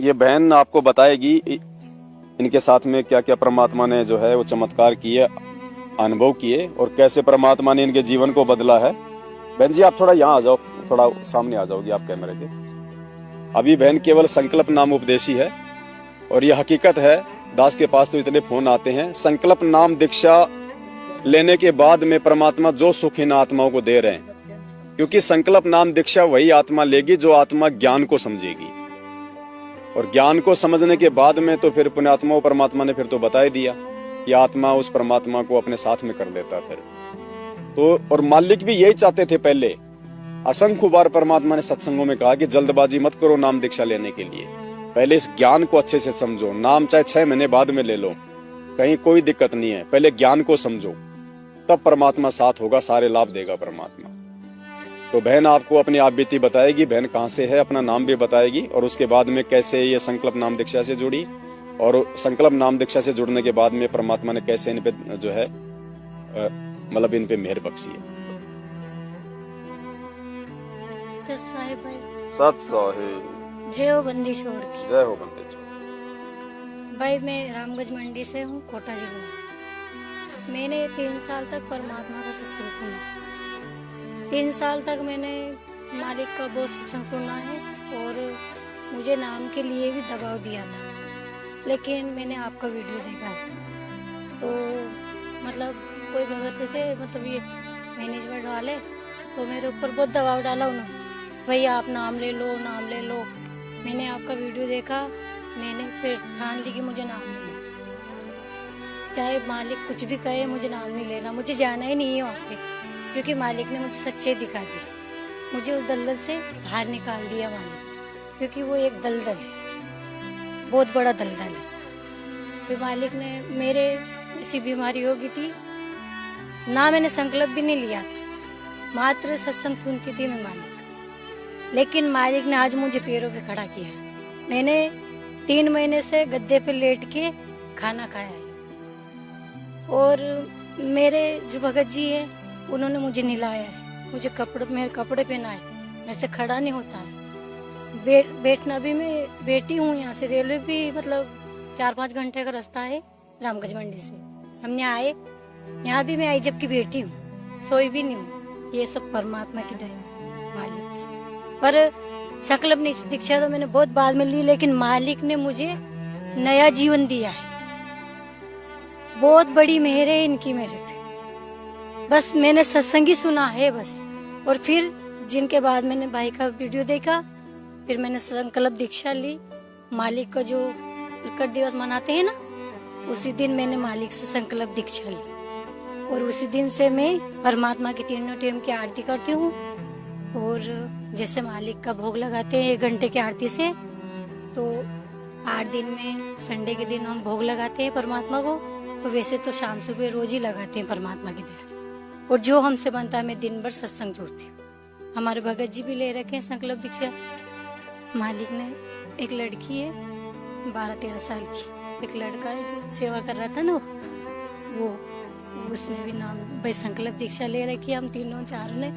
ये बहन आपको बताएगी इनके साथ में क्या क्या परमात्मा ने जो है वो चमत्कार किए, अनुभव किए और कैसे परमात्मा ने इनके जीवन को बदला है। बहन जी आप थोड़ा यहाँ आ जाओ, थोड़ा सामने आ जाओगी आप कैमरे के। अभी बहन केवल संकल्प नाम उपदेशी है और ये हकीकत है। दास के पास तो इतने फोन आते हैं। संकल्प नाम दीक्षा लेने के बाद में परमात्मा जो सुख इन आत्माओं को दे रहे हैं, क्योंकि संकल्प नाम दीक्षा वही आत्मा लेगी जो आत्मा ज्ञान को समझेगी, और ज्ञान को समझने के बाद में तो फिर पुण्यात्मा परमात्मा ने फिर तो बता ही दिया कि आत्मा उस परमात्मा को अपने साथ में कर देता फिर तो। और मालिक भी यही चाहते थे पहले। असंख्य बार परमात्मा ने सत्संगों में कहा कि जल्दबाजी मत करो नाम दीक्षा लेने के लिए, पहले इस ज्ञान को अच्छे से समझो। नाम चाहे 6 महीने बाद में ले लो, कहीं कोई दिक्कत नहीं है, पहले ज्ञान को समझो, तब परमात्मा साथ होगा, सारे लाभ देगा परमात्मा। तो बहन आपको अपनी आप बीती बताएगी, बहन कहाँ से है अपना नाम भी बताएगी, और उसके बाद में कैसे ये संकल्प नाम दीक्षा से जुड़ी, और संकल्प नाम दीक्षा से जुड़ने के बाद में परमात्मा ने कैसे इन पे जो है मतलब इन पे मेहर बख्शी है। सत साहिब जय हो बंदी छोड़ की। जय हो बंदी छोड़। भाई मैं रामगंज मंडी से हूँ, कोटा जिले से। मैंने 3 साल तक परमात्मा का सत्संग सुना। 3 साल तक मैंने मालिक का बहुत सत्संग सुना है और मुझे नाम के लिए भी दबाव दिया था, लेकिन मैंने आपका वीडियो देखा तो मतलब कोई भगत थे, मतलब ये मैनेजमेंट वाले, तो मेरे ऊपर बहुत दबाव डाला उन्होंने, भाई आप नाम ले लो नाम ले लो। मैंने आपका वीडियो देखा, मैंने फिर ठान ली कि मुझे नाम नहीं लेना, चाहे मालिक कुछ भी कहे मुझे नाम नहीं लेना, मुझे जाना ही नहीं है वहाँ पे, क्योंकि मालिक ने मुझे सच्चाई दिखा दी। मुझे उस दलदल से बाहर निकाल दिया मालिक, क्योंकि वो एक दलदल है, बहुत बड़ा दलदल है। फिर मालिक ने मेरे ऐसी बीमारी हो गई थी ना, मैंने संकल्प भी नहीं लिया था, मात्र सत्संग सुनती थी मैं मालिक, लेकिन मालिक ने आज मुझे पैरों पे खड़ा किया है। मैंने 3 महीने से गद्दे पे लेट के खाना खाया है, और मेरे जो भगत जी है उन्होंने मुझे नहलाया है, मुझे मेरे कपड़े पहनाए, मेरे से खड़ा नहीं होता है। बैठना भी, मैं बैठी हूँ यहाँ से, रेलवे भी मतलब 4-5 घंटे का रास्ता है रामगंज मंडी से। हमने आए, यहाँ भी मैं आई जबकि बैठी हूँ, सोई भी नहीं हूँ। ये सब परमात्मा की दया मालिक की। पर संकल्प दीक्षा तो मैंने बहुत बाद में ली, लेकिन मालिक ने मुझे नया जीवन दिया है, बहुत बड़ी मेहर है इनकी मेरे पे। बस मैंने सत्संग ही सुना है बस, और फिर जिनके बाद मैंने भाई का वीडियो देखा, फिर मैंने संकल्प दीक्षा ली। मालिक का जो प्रकट दिवस मनाते हैं ना, उसी दिन मैंने मालिक से संकल्प दीक्षा ली, और उसी दिन से मैं परमात्मा की 3 टाइम की आरती करती हूँ। और जैसे मालिक का भोग लगाते हैं 1 घंटे की आरती से, तो 8 दिन में संडे के दिन हम भोग लगाते हैं परमात्मा को, तो वैसे तो शाम सुबह रोज ही लगाते हैं परमात्मा की दया से। और जो हमसे बनता है मैं दिन भर सत्संग जोड़ती हूँ। हमारे भगत जी भी ले रखे हैं संकल्प दीक्षा। मालिक ने, एक लड़की है 12-13 साल की, एक लड़का है जो सेवा कर रहा था ना, वो उसने भी नाम भाई संकल्प दीक्षा ले रखी है। हम तीनों चारों ने,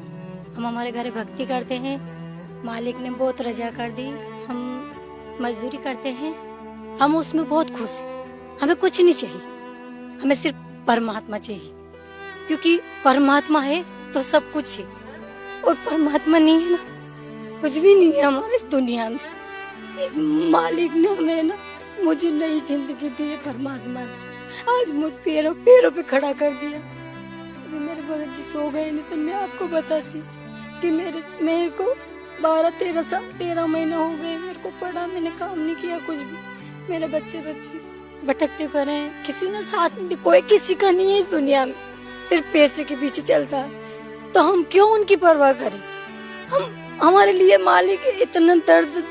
हम हमारे घर भक्ति करते हैं, मालिक ने बहुत रजा कर दी, हम मजदूरी करते हैं, हम उसमें बहुत खुश हैं। हमें कुछ नहीं चाहिए, हमें सिर्फ परमात्मा चाहिए, क्योंकि परमात्मा है तो सब कुछ है, और परमात्मा नहीं है ना, कुछ भी नहीं है हमारे इस दुनिया में। मालिक ने हमें ना, मुझे नई जिंदगी दी है परमात्मा ने, आज मुझ पैरों पे खड़ा कर दिया। अभी मेरे भगत जी सो गए, नहीं तो मैं आपको बताती कि मेरे को 12-13 महीना हो गए, मेरे को पढ़ा, मैंने काम नहीं किया कुछ भी। मेरे बच्चे भटकते पड़े हैं, किसी ने साथ नहीं, कोई किसी का नहीं है इस दुनिया में, सिर्फ पैसे के पीछे चलता है। तो हम क्यों उनकी परवाह करें? हमारे लिए मालिक इतना दर्द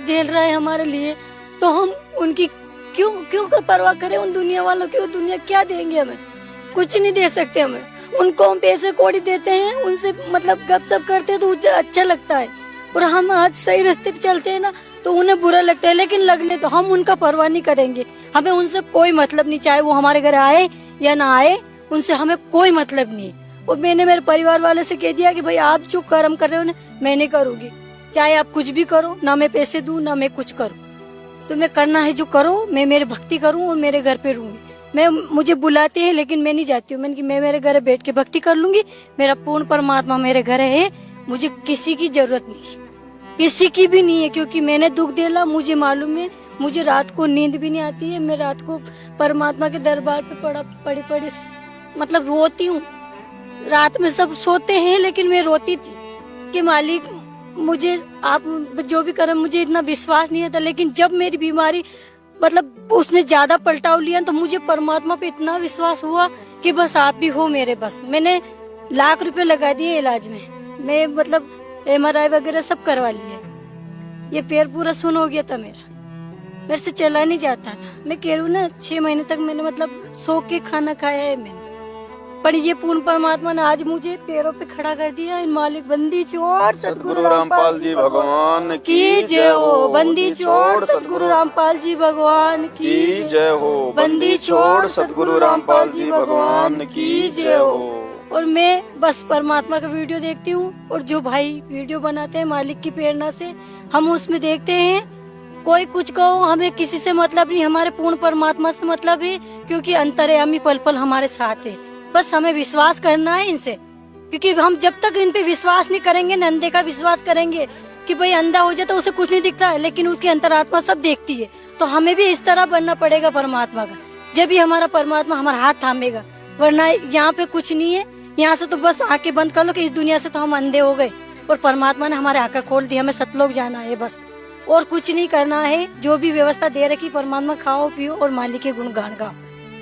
झेल रहा है हमारे लिए, तो हम उनकी क्यों परवाह करें उन दुनिया वालों की? वो दुनिया क्या देंगे हमें? कुछ नहीं दे सकते हमें। उनको हम पैसे कौड़ी देते हैं, उनसे मतलब गपशप करते हैं तो अच्छा लगता है, और हम आज सही रास्ते पे चलते हैं ना तो उन्हें बुरा लगता है, लेकिन लगने तो हम उनका परवाह नहीं करेंगे। हमें उनसे कोई मतलब नहीं, चाहे वो हमारे घर आए या ना आए, उनसे हमें कोई मतलब नहीं। और मैंने मेरे परिवार वाले से कह दिया कि भाई आप जो कर्म कर रहे हो ना, मैं नहीं करूंगी, चाहे आप कुछ भी करो, ना मैं पैसे दूं ना मैं कुछ करूं, तुम्हें करना है जो करो, मैं मेरे भक्ति करूं और मेरे घर पे रहूंगी। मैं मुझे बुलाते हैं लेकिन मैं नहीं जाती हूँ। मैंने कि मैं मेरे घर बैठ के भक्ति कर लूंगी, मेरा पूर्ण परमात्मा मेरे घर है, मुझे किसी की जरूरत नहीं, किसी की भी नहीं है। क्योंकि मैंने दुख देला, मुझे मालूम है, मुझे रात को नींद भी नहीं आती है। मैं रात को परमात्मा के दरबार पे पड़ी मतलब रोती हूँ। रात में सब सोते हैं लेकिन मैं रोती थी कि मालिक मुझे आप जो भी करें, मुझे इतना विश्वास नहीं था। लेकिन जब मेरी बीमारी मतलब उसने ज्यादा पलटाव लिया तो मुझे परमात्मा पे इतना विश्वास हुआ कि बस आप भी हो मेरे बस। मैंने लाख रुपए लगा दिए इलाज में, मैं मतलब MRI वगैरह सब करवा लिया। ये पैर पूरा सुन हो गया था मेरे से चला नहीं जाता था। मैं कह रही हूँ ना 6 महीने तक मैंने मतलब सो के खाना खाया है मैंने, पर ये पूर्ण परमात्मा ने आज मुझे पैरों पे खड़ा कर दिया। मालिक बंदी चोर सदगुरु रामपाल जी भगवान की जय हो। बंदी चोर सदगुरु रामपाल जी भगवान की जय हो। बंदी छोड़ सदगुरु रामपाल जी भगवान की जय हो। और मैं बस परमात्मा का वीडियो देखती हूँ, और जो भाई वीडियो बनाते हैं मालिक की प्रेरणा से हम उसमें देखते हैं। कोई कुछ कहो, हमें किसी से मतलब नहीं, हमारे पूर्ण परमात्मा से मतलब है। क्योंकि अंतर्यामी पल पल हमारे साथ है, बस हमें विश्वास करना है इनसे। क्योंकि हम जब तक इन पे विश्वास नहीं करेंगे, अंधे का विश्वास करेंगे कि भाई अंधा हो जाए तो उसे कुछ नहीं दिखता है, लेकिन उसकी अंतरात्मा सब देखती है। तो हमें भी इस तरह बनना पड़ेगा परमात्मा का, जब भी हमारा परमात्मा हमारा हाथ थामेगा। वरना यहाँ पे कुछ नहीं है, यहाँ से तो बस आंखें बंद कर लो कि इस दुनिया से तो हम अंधे हो गए, और परमात्मा ने हमारे आंखें खोल दी, हमें सतलोक जाना है बस, और कुछ नहीं करना है। जो भी व्यवस्था दे रखी परमात्मा, खाओ पियो और मालिक के गुणगान गाओ।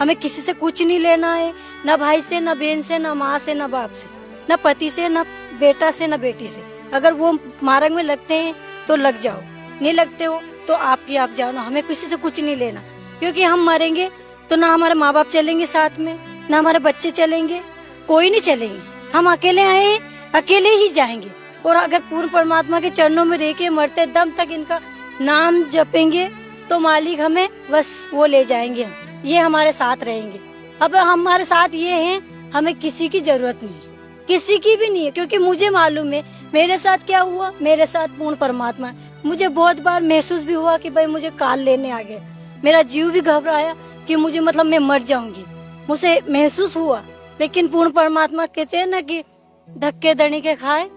हमें किसी से कुछ नहीं लेना है, न भाई से, न बहन से, न माँ से, न बाप से, न पति से, न बेटा से, न बेटी से। अगर वो मार्ग में लगते हैं तो लग जाओ, नहीं लगते हो तो आपकी आप जाओ ना। हमें किसी से कुछ नहीं लेना, क्योंकि हम मरेंगे तो ना हमारे माँ बाप चलेंगे साथ में, ना हमारे बच्चे चलेंगे, कोई नहीं चलेंगे। हम अकेले आए, अकेले ही जाएंगे। और अगर पूर्ण परमात्मा के चरणों में रह के मरते दम तक इनका नाम जपेंगे तो मालिक हमें बस वो ले जाएंगे, ये हमारे साथ रहेंगे। अब हमारे साथ ये हैं, हमें किसी की जरूरत नहीं है, किसी की भी नहीं है। क्योंकि मुझे मालूम है मेरे साथ क्या हुआ, मेरे साथ पूर्ण परमात्मा है। मुझे बहुत बार महसूस भी हुआ कि भाई मुझे काल लेने आ गया, मेरा जीव भी घबराया कि मुझे मतलब मैं मर जाऊंगी, मुझे महसूस हुआ। लेकिन पूर्ण परमात्मा कहते हैं ना कि धक्के धनी के खाए,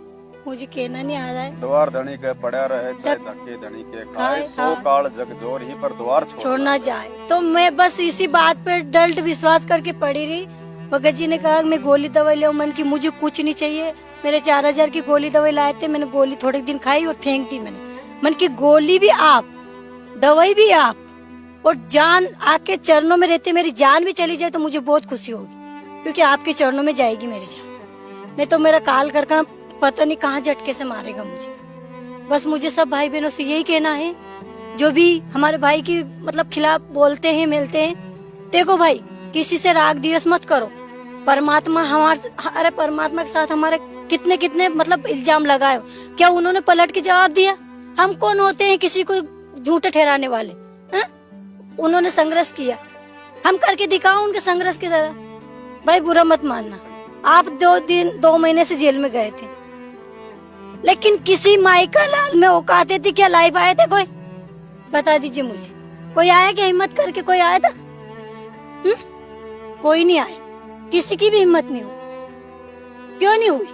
मुझे कहना नहीं आ रहा है, द्वार धनी के पड़ा रहे चाहे धक्के धनी के खाए, सो काल जग जोर ही पर द्वार छोड़ना जाए। तो मैं बस इसी बात पे दृढ़ विश्वास करके पड़ी रही। भगत जी ने कहा मैं गोली दवाई ले, मन की मुझे कुछ नहीं चाहिए। मेरे 4000 की गोली दवाई लाए थे, मैंने गोली थोड़े दिन खाई और फेंक दी मैंने। मन की गोली भी आप, दवाई भी आप, और जान आके चरणों में रहते मेरी जान भी चली जाए तो मुझे बहुत खुशी होगी, क्योंकि आपके चरणों में जाएगी मेरी जान। नहीं तो मेरा काल करका पता नहीं कहाँ झटके से मारेगा मुझे। बस मुझे सब भाई बहनों से यही कहना है, जो भी हमारे भाई की मतलब खिलाफ बोलते हैं मिलते हैं, देखो भाई किसी से राग द्वेष मत करो। परमात्मा अरे परमात्मा के साथ हमारे कितने कितने मतलब इल्जाम लगाए, क्या उन्होंने पलट के जवाब दिया? हम कौन होते हैं किसी को झूठे ठहराने वाले? उन्होंने संघर्ष किया, हम करके दिखाओ उनके संघर्ष की तरह। भाई बुरा मत मानना, आप 2 महीने से जेल में गए थे, लेकिन किसी माई का लाल में औकाते थी क्या? लाइव आए थे कोई? बता दीजिए मुझे, कोई आया क्या? हिम्मत करके कोई आया था? कोई नहीं आया, किसी की भी हिम्मत नहीं हुई। क्यों नहीं हुई?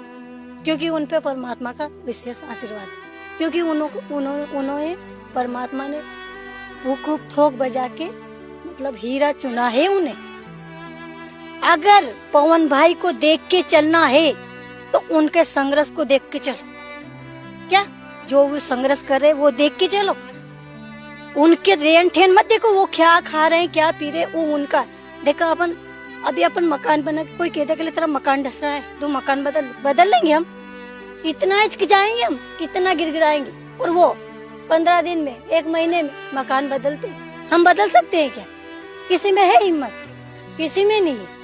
क्योंकि उन पे परमात्मा का विशेष आशीर्वाद है। क्योंकि उन्होंने परमात्मा ने भूख ठोक बजा के मतलब हीरा चुना है उन्हें। अगर पवन भाई को देख के चलना है तो उनके संघर्ष को देख के चलो। क्या जो वो संघर्ष कर रहे वो देख के चलो, उनके रेन ठेन मत देखो, वो क्या खा रहे हैं क्या पी रहे, वो उनका देखो। अपन मकान बना, कोई कहता कि तेरा मकान ढस रहा है तो मकान बदल लेंगे हम, कितना हिचकिचाएंगे हम, कितना गिड़गिड़ाएंगे, और वो 15 दिन में 1 महीने में मकान बदलते हैं। हम बदल सकते हैं क्या? किसी में है हिम्मत? किसी में नहीं है।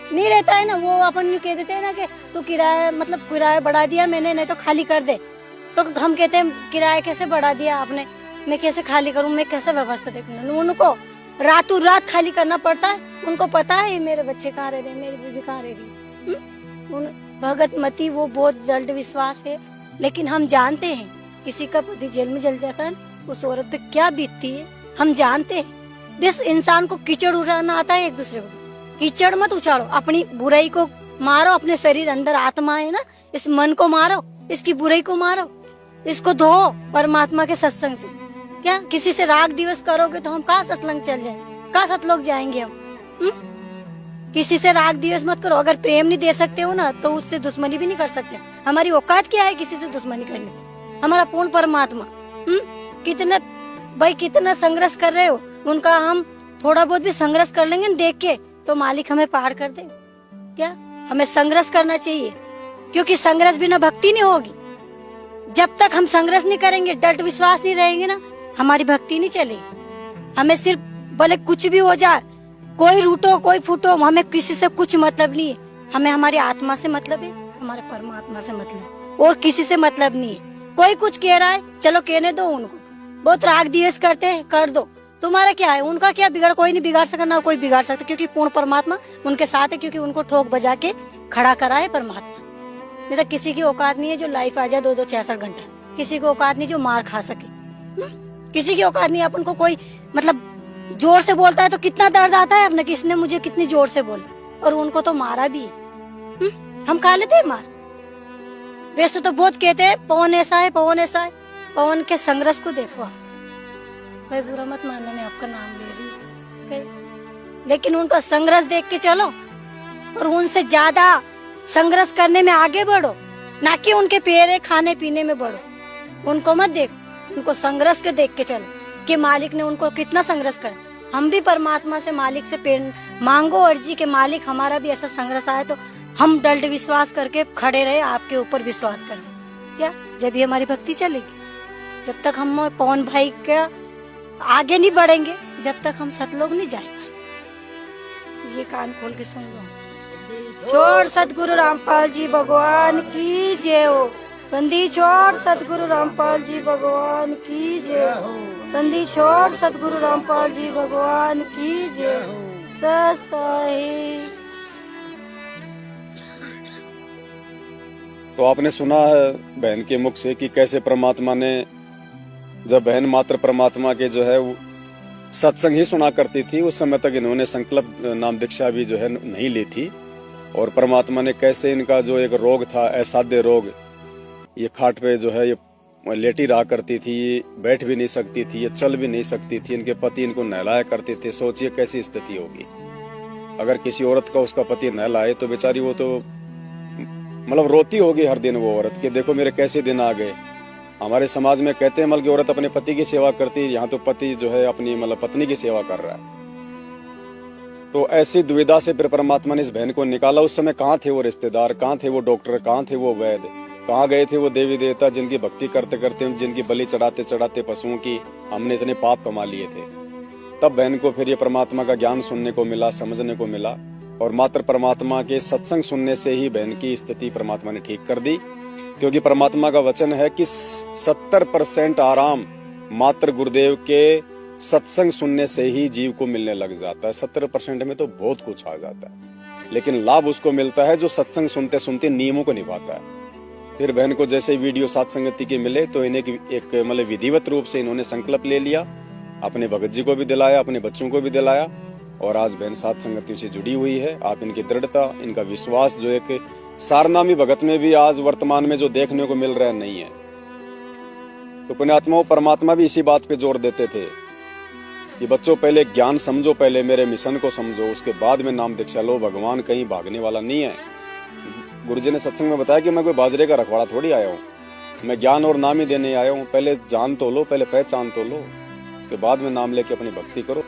नहीं रहता है ना, वो अपन कह देते हैं ना कि तू किराया बढ़ा दिया मैंने, नहीं तो खाली कर दे। तो हम कहते हैं किराया कैसे बढ़ा दिया आपने, मैं कैसे खाली करूं, मैं कैसे व्यवस्था देखूं? उनको रातों रात खाली करना पड़ता है। उनको पता है मेरे बच्चे कहाँ रह रहे, मेरी बीवी कहाँ रह रही। भगत मती वो बहुत दृढ़ विश्वास है, लेकिन हम जानते हैं किसी का पति जेल में जल जाता है उस औरत पे क्या बीतती है हम जानते हैं। बस इंसान को कीचड़ उड़ाना आता है एक दूसरे को। कीचड़ मत उछाड़ो, अपनी बुराई को मारो, अपने शरीर अंदर आत्मा है ना, इस मन को मारो, इसकी बुराई को मारो, इसको धो परमात्मा के सत्संग से। क्या किसी से राग दिवस करोगे तो हम कहाँ सत्संग चल जाएंगे, कहाँ सतलोक जाएंगे हम? किसी से राग दिवस मत करो। अगर प्रेम नहीं दे सकते हो ना तो उससे दुश्मनी भी नहीं कर सकते। हमारी औकात क्या है किसी से दुश्मनी करने? हमारा पूर्ण परमात्मा कितना भाई कितना संघर्ष कर रहे हो, उनका हम थोड़ा बहुत भी संघर्ष कर लेंगे देख के तो मालिक हमें पार कर दे। क्या हमें संघर्ष करना चाहिए, क्योंकि संघर्ष बिना भक्ति नहीं होगी। जब तक हम संघर्ष नहीं करेंगे, दृढ़ विश्वास नहीं रहेंगे ना, हमारी भक्ति नहीं चलेगी। हमें सिर्फ भले कुछ भी हो जाए, कोई रूठो कोई फूटो, हमें किसी से कुछ मतलब नहीं है। हमें हमारी आत्मा से मतलब है, हमारे परमात्मा से मतलब, और किसी से मतलब नहीं है। कोई कुछ कह रहा है, चलो कहने दो उनको, बहुत राग द्वेष करते हैं, कर दो, तुम्हारा क्या है, उनका क्या बिगड़, कोई नहीं बिगाड़ सकता, ना कोई बिगाड़ सकता, क्योंकि पूर्ण परमात्मा उनके साथ है, क्योंकि उनको ठोक बजा के खड़ा करा है परमात्मा। नहीं तो किसी की औकात नहीं है जो लाइफ आ जाए 2-2 66 घंटा, किसी को औकात नहीं जो मार खा सके, किसी की औकात नहीं। अपन को कोई मतलब जोर से बोलता है तो कितना दर्द आता है अपने, किसने मुझे कितनी जोर से बोला, और उनको तो मारा भी है। हम खा लेते हैं मार। वैसे तो बहुत कहते हैं पवन ऐसा है, पवन ऐसा है। पवन के संघर्ष को देखो भाई, बुरा मत मानना, मैं आपका नाम ले रही हूँ, लेकिन उनका संघर्ष देख के चलो और उनसे ज्यादा संघर्ष करने में आगे बढ़ो, ना कि उनके पैरे खाने पीने में बढ़ो। उनको मत देख, उनको संघर्ष के देख के चलो कि मालिक ने उनको कितना संघर्ष करा। हम भी परमात्मा से, मालिक से पेड़ मांगो अर्जी के मालिक हमारा भी ऐसा संघर्ष आए तो हम दृढ़ विश्वास करके खड़े रहे, आपके ऊपर विश्वास करके। क्या जब भी हमारी भक्ति चलेगी, जब तक हम पवन भाई के आगे नहीं बढ़ेंगे, जब तक हम सतलोक नहीं जाएंगे। ये कान खोल के सुन लो। छोड़ सतगुरु रामपाल जी भगवान की जय हो। बंदी छोड़ सतगुरु रामपाल जी भगवान की जय हो। बंदी छोड़ सतगुरु रामपाल जी भगवान की जय हो। ससाई। तो आपने सुना है बहन के मुख से कि कैसे परमात्मा ने, जब बहन मात्र परमात्मा के जो है वो सत्संग ही सुना करती थी, उस समय तक इन्होंने संकल्प नाम दीक्षा भी जो है नहीं ली थी, और परमात्मा ने कैसे इनका जो एक रोग था, असाध्य रोग, ये खाट पे जो है ये लेटी रहा करती थी, ये बैठ भी नहीं सकती थी, ये चल भी नहीं सकती थी, इनके पति इनको नहलाया करते थे। सोचिए कैसी स्थिति होगी अगर किसी औरत का उसका पति नहलाए, तो बेचारी वो तो मतलब रोती होगी हर दिन वो औरत कि देखो मेरे कैसे दिन आ गए। हमारे समाज में कहते हैं कि औरत अपने पति की सेवा करती है, यहाँ तो पति जो है अपनी मतलब पत्नी की सेवा कर रहा है। तो ऐसी दुविधा से फिर परमात्मा ने इस बहन को निकाला। उस समय कहाँ थे वो रिश्तेदार, कहाँ थे वो डॉक्टर, कहाँ थे वो वैद्य, कहाँ गए थे वो देवी देवता जिनकी भक्ति करते करते, जिनकी बलि चढ़ाते चढ़ाते पशुओं की हमने इतने पाप कमा लिए थे। तब बहन को फिर ये परमात्मा का ज्ञान सुनने को मिला, समझने को मिला, और मात्र परमात्मा के सत्संग सुनने से ही बहन की स्थिति परमात्मा ने ठीक कर दी। क्योंकि परमात्मा का वचन है कि 70% आराम मात्र गुरुदेव के सत्संग सुनने से ही जीव को मिलने लग जाता है। 70% में तो बहुत कुछ आ जाता है, लेकिन लाभ उसको मिलता है जो सत्संग सुनते सुनते नियमों को निभाता है। फिर बहन को जैसे वीडियो साथ संगति के मिले तो इन्हें एक मतलब विधिवत रूप से इन्होंने संकल्प ले लिया, अपने भगत जी को भी दिलाया, अपने बच्चों को भी दिलाया, और आज बहन साथ संगति से जुड़ी हुई है। आप इनकी दृढ़ता, इनका विश्वास जो एक सारनामी भगत में भी आज वर्तमान में जो देखने को मिल रहा है नहीं है। तो पुण्यात्माओं, परमात्मा भी इसी बात पे जोर देते थे कि बच्चों पहले ज्ञान समझो, पहले मेरे मिशन को समझो, उसके बाद में नाम दीक्षा लो। भगवान कहीं भागने वाला नहीं है। गुरुजी ने सत्संग में बताया कि मैं कोई बाजरे का रखवाड़ा थोड़ी आया हूँ, मैं ज्ञान और नाम ही देने आया हूँ। पहले जान तो लो, पहले पहचान तो लो, उसके बाद में नाम लेके अपनी भक्ति करो।